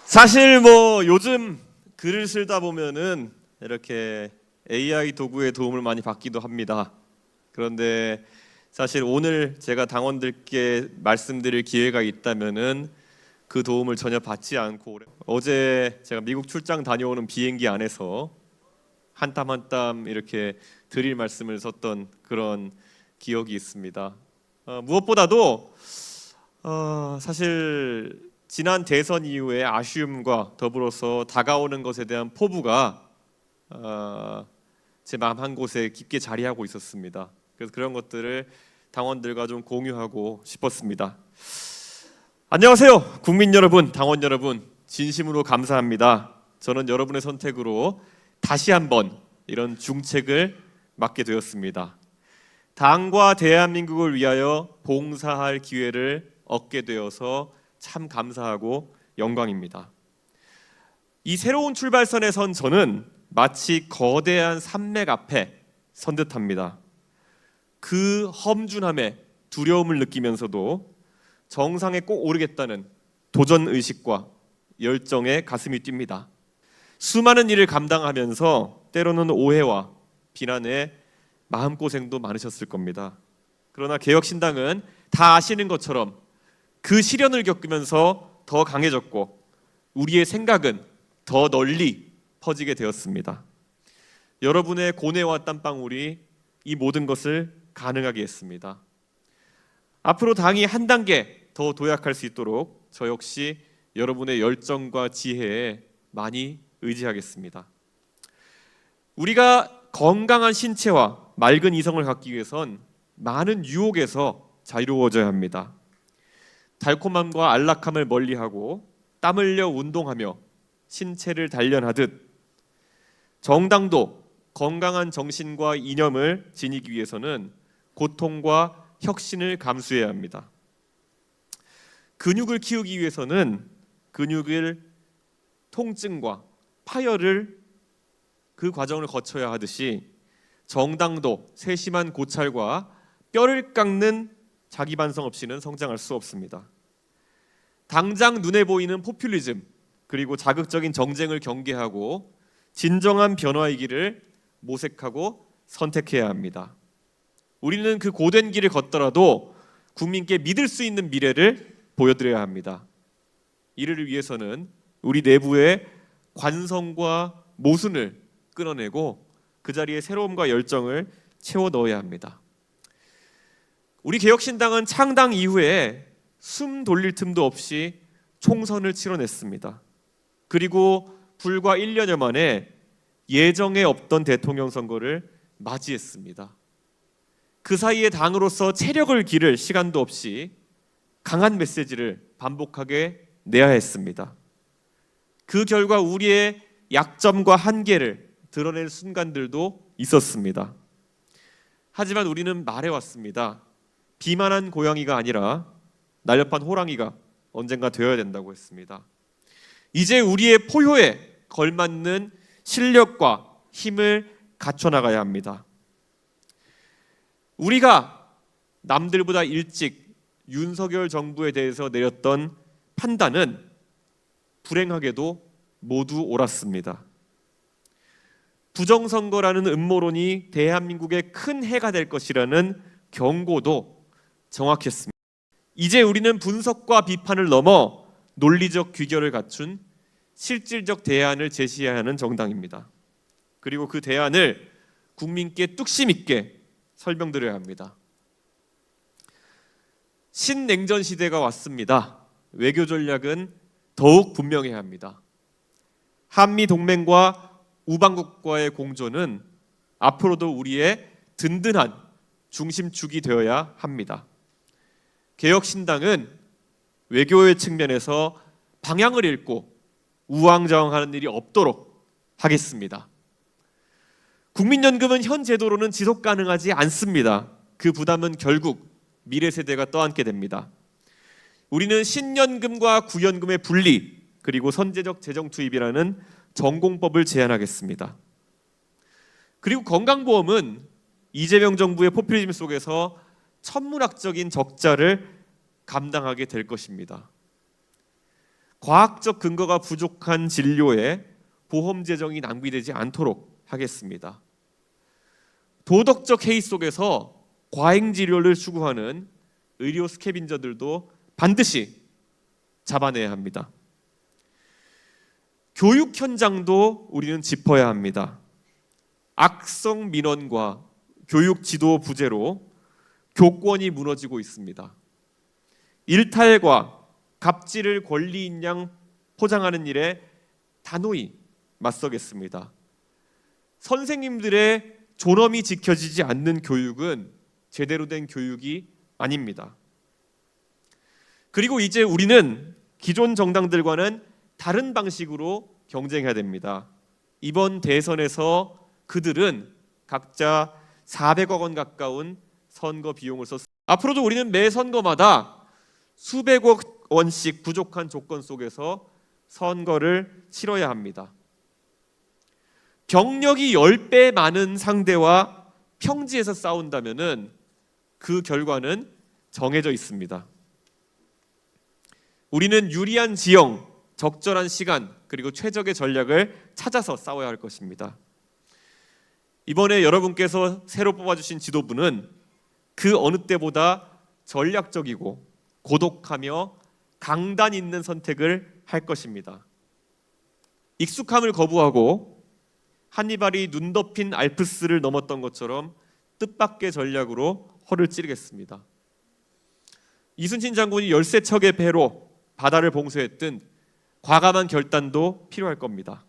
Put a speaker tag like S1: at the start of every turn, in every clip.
S1: 사실 뭐 요즘 글을 쓰다 보면은 이렇게 AI 도구의 도움을 많이 받기도 합니다. 그런데 사실 오늘 제가 당원들께 말씀드릴 기회가 있다면은 그 도움을 전혀 받지 않고, 어제 제가 미국 출장 다녀오는 비행기 안에서 한 땀 한 땀 이렇게 드릴 말씀을 썼던 그런 기억이 있습니다. 무엇보다도 사실 지난 대선 이후에 아쉬움과 더불어서 다가오는 것에 대한 포부가 제 마음 한 곳에 깊게 자리하고 있었습니다. 그래서 그런 것들을 당원들과 좀 공유하고 싶었습니다. 안녕하세요, 국민 여러분, 당원 여러분, 진심으로 감사합니다. 저는 여러분의 선택으로 다시 한번 이런 중책을 맡게 되었습니다. 당과 대한민국을 위하여 봉사할 기회를 얻게 되어서 참 감사하고 영광입니다. 이 새로운 출발선에 선 저는 마치 거대한 산맥 앞에 선 듯합니다. 그 험준함에 두려움을 느끼면서도 정상에 꼭 오르겠다는 도전 의식과 열정에 가슴이 뜁니다. 수많은 일을 감당하면서 때로는 오해와 비난에 마음고생도 많으셨을 겁니다. 그러나 개혁신당은 다 아시는 것처럼 그 시련을 겪으면서 더 강해졌고 우리의 생각은 더 널리 퍼지게 되었습니다. 여러분의 고뇌와 땀방울이 이 모든 것을 가능하게 했습니다. 앞으로 당이 한 단계 더 도약할 수 있도록 저 역시 여러분의 열정과 지혜에 많이 의지하겠습니다. 우리가 건강한 신체와 맑은 이성을 갖기 위해선 많은 유혹에서 자유로워져야 합니다. 달콤함과 안락함을 멀리하고 땀 흘려 운동하며 신체를 단련하듯 정당도 건강한 정신과 이념을 지니기 위해서는 고통과 혁신을 감수해야 합니다. 근육을 키우기 위해서는 근육을 통증과 파열을 그 과정을 거쳐야 하듯이 정당도 세심한 고찰과 뼈를 깎는 자기 반성 없이는 성장할 수 없습니다. 당장 눈에 보이는 포퓰리즘 그리고 자극적인 정쟁을 경계하고 진정한 변화의 길을 모색하고 선택해야 합니다. 우리는 그 고된 길을 걷더라도 국민께 믿을 수 있는 미래를 보여드려야 합니다. 이를 위해서는 우리 내부의 관성과 모순을 끊어내고 그 자리에 새로움과 열정을 채워 넣어야 합니다. 우리 개혁신당은 창당 이후에 숨 돌릴 틈도 없이 총선을 치러냈습니다. 그리고 불과 1년여 만에 예정에 없던 대통령 선거를 맞이했습니다. 그 사이에 당으로서 체력을 기를 시간도 없이 강한 메시지를 반복하게 내야 했습니다. 그 결과 우리의 약점과 한계를 드러낼 순간들도 있었습니다. 하지만 우리는 말해왔습니다. 비만한 고양이가 아니라 날렵한 호랑이가 언젠가 되어야 된다고 했습니다. 이제 우리의 포효에 걸맞는 실력과 힘을 갖춰나가야 합니다. 우리가 남들보다 일찍 윤석열 정부에 대해서 내렸던 판단은 불행하게도 모두 옳았습니다. 부정선거라는 음모론이 대한민국에 큰 해가 될 것이라는 경고도 정확했습니다. 이제 우리는 분석과 비판을 넘어 논리적 귀결을 갖춘 실질적 대안을 제시해야 하는 정당입니다. 그리고 그 대안을 국민께 뚝심 있게 설명드려야 합니다. 신냉전 시대가 왔습니다. 외교 전략은 더욱 분명해야 합니다. 한미 동맹과 우방국과의 공조는 앞으로도 우리의 든든한 중심축이 되어야 합니다. 개혁신당은 외교의 측면에서 방향을 잃고 우왕좌왕하는 일이 없도록 하겠습니다. 국민연금은 현 제도로는 지속 가능하지 않습니다. 그 부담은 결국 미래 세대가 떠안게 됩니다. 우리는 신연금과 구연금의 분리 그리고 선제적 재정 투입이라는 전공법을 제안하겠습니다. 그리고 건강보험은 이재명 정부의 포퓰리즘 속에서 천문학적인 적자를 감당하게 될 것입니다. 과학적 근거가 부족한 진료에 보험 재정이 낭비되지 않도록 하겠습니다. 도덕적 해이 속에서 과잉 진료를 추구하는 의료 스캐빈저들도 반드시 잡아내야 합니다. 교육 현장도 우리는 짚어야 합니다. 악성 민원과 교육 지도 부재로 교권이 무너지고 있습니다. 일탈과 갑질을 권리인 양 포장하는 일에 단호히 맞서겠습니다. 선생님들의 존엄이 지켜지지 않는 교육은 제대로 된 교육이 아닙니다. 그리고 이제 우리는 기존 정당들과는 다른 방식으로 경쟁해야 됩니다. 이번 대선에서 그들은 각자 400억 원 가까운 선거 비용을 썼습니다. 앞으로도 우리는 매 선거마다 수백억 원씩 부족한 조건 속에서 선거를 치러야 합니다. 병력이 10배 많은 상대와 평지에서 싸운다면은 그 결과는 정해져 있습니다. 우리는 유리한 지형, 적절한 시간, 그리고 최적의 전략을 찾아서 싸워야 할 것입니다. 이번에 여러분께서 새로 뽑아주신 지도부는 그 어느 때보다 전략적이고 고독하며 강단 있는 선택을 할 것입니다. 익숙함을 거부하고 한니발이 눈 덮인 알프스를 넘었던 것처럼 뜻밖의 전략으로 허를 찌르겠습니다. 이순신 장군이 13척의 배로 바다를 봉쇄했던 과감한 결단도 필요할 겁니다.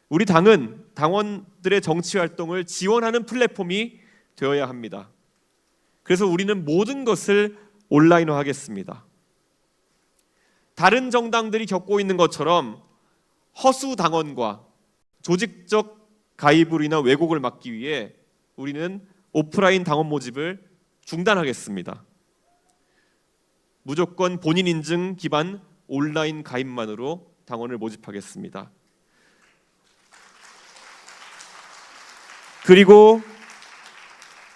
S1: 우리 당은 당원들의 정치 활동을 지원하는 플랫폼이 되어야 합니다. 그래서 우리는 모든 것을 온라인화하겠습니다. 다른 정당들이 겪고 있는 것처럼 허수 당원과 조직적 가입으로 인한 왜곡을 막기 위해 우리는 오프라인 당원 모집을 중단하겠습니다. 무조건 본인 인증 기반 온라인 가입만으로 당원을 모집하겠습니다. 그리고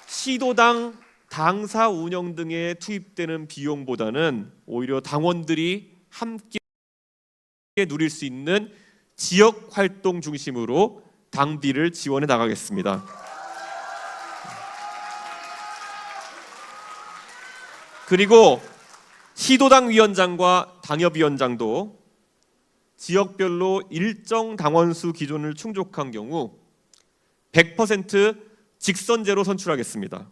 S1: 시도당 당사 운영 등에 투입되는 비용보다는 오히려 당원들이 함께 누릴 수 있는 지역 활동 중심으로 당비를 지원해 나가겠습니다. 그리고 시도당 위원장과 당협위원장도 지역별로 일정 당원수 기준을 충족한 경우 100% 직선제로 선출하겠습니다.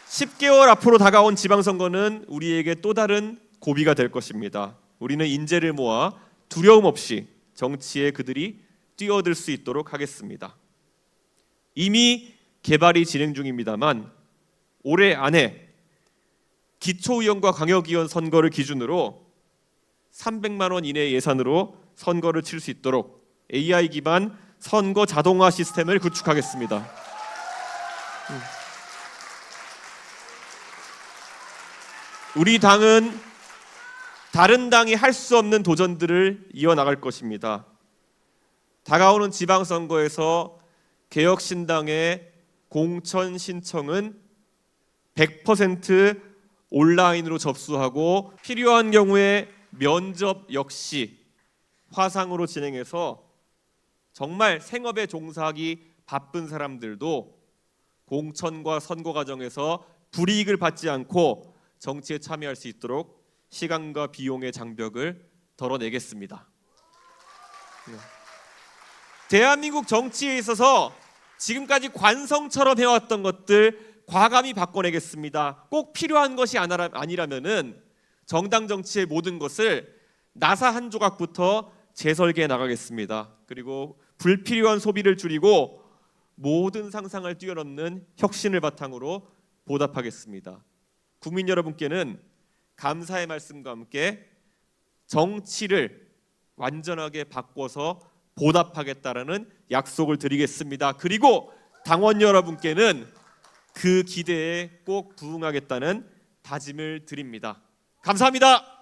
S1: 10개월 앞으로 다가온 지방선거는 우리에게 또 다른 고비가 될 것입니다. 우리는 인재를 모아 두려움 없이 정치에 그들이 뛰어들 수 있도록 하겠습니다. 이미 개발이 진행 중입니다만 올해 안에 기초의원과 광역의원 선거를 기준으로 300만 원 이내의 예산으로 선거를 칠 수 있도록 AI 기반 선거 자동화 시스템을 구축하겠습니다. 우리 당은 다른 당이 할 수 없는 도전들을 이어나갈 것입니다. 다가오는 지방선거에서 개혁신당의 공천 신청은 100% 온라인으로 접수하고 필요한 경우에 면접 역시 화상으로 진행해서 정말 생업에 종사하기 바쁜 사람들도 공천과 선거 과정에서 불이익을 받지 않고 정치에 참여할 수 있도록 시간과 비용의 장벽을 덜어내겠습니다. 대한민국 정치에 있어서 지금까지 관성처럼 해왔던 것들 과감히 바꿔내겠습니다. 꼭 필요한 것이 아니라면은 정당 정치의 모든 것을 나사 한 조각부터 재설계해 나가겠습니다. 그리고 불필요한 소비를 줄이고 모든 상상을 뛰어넘는 혁신을 바탕으로 보답하겠습니다. 국민 여러분께는 감사의 말씀과 함께 정치를 완전하게 바꿔서 보답하겠다라는 약속을 드리겠습니다. 그리고 당원 여러분께는 그 기대에 꼭 부응하겠다는 다짐을 드립니다. 감사합니다.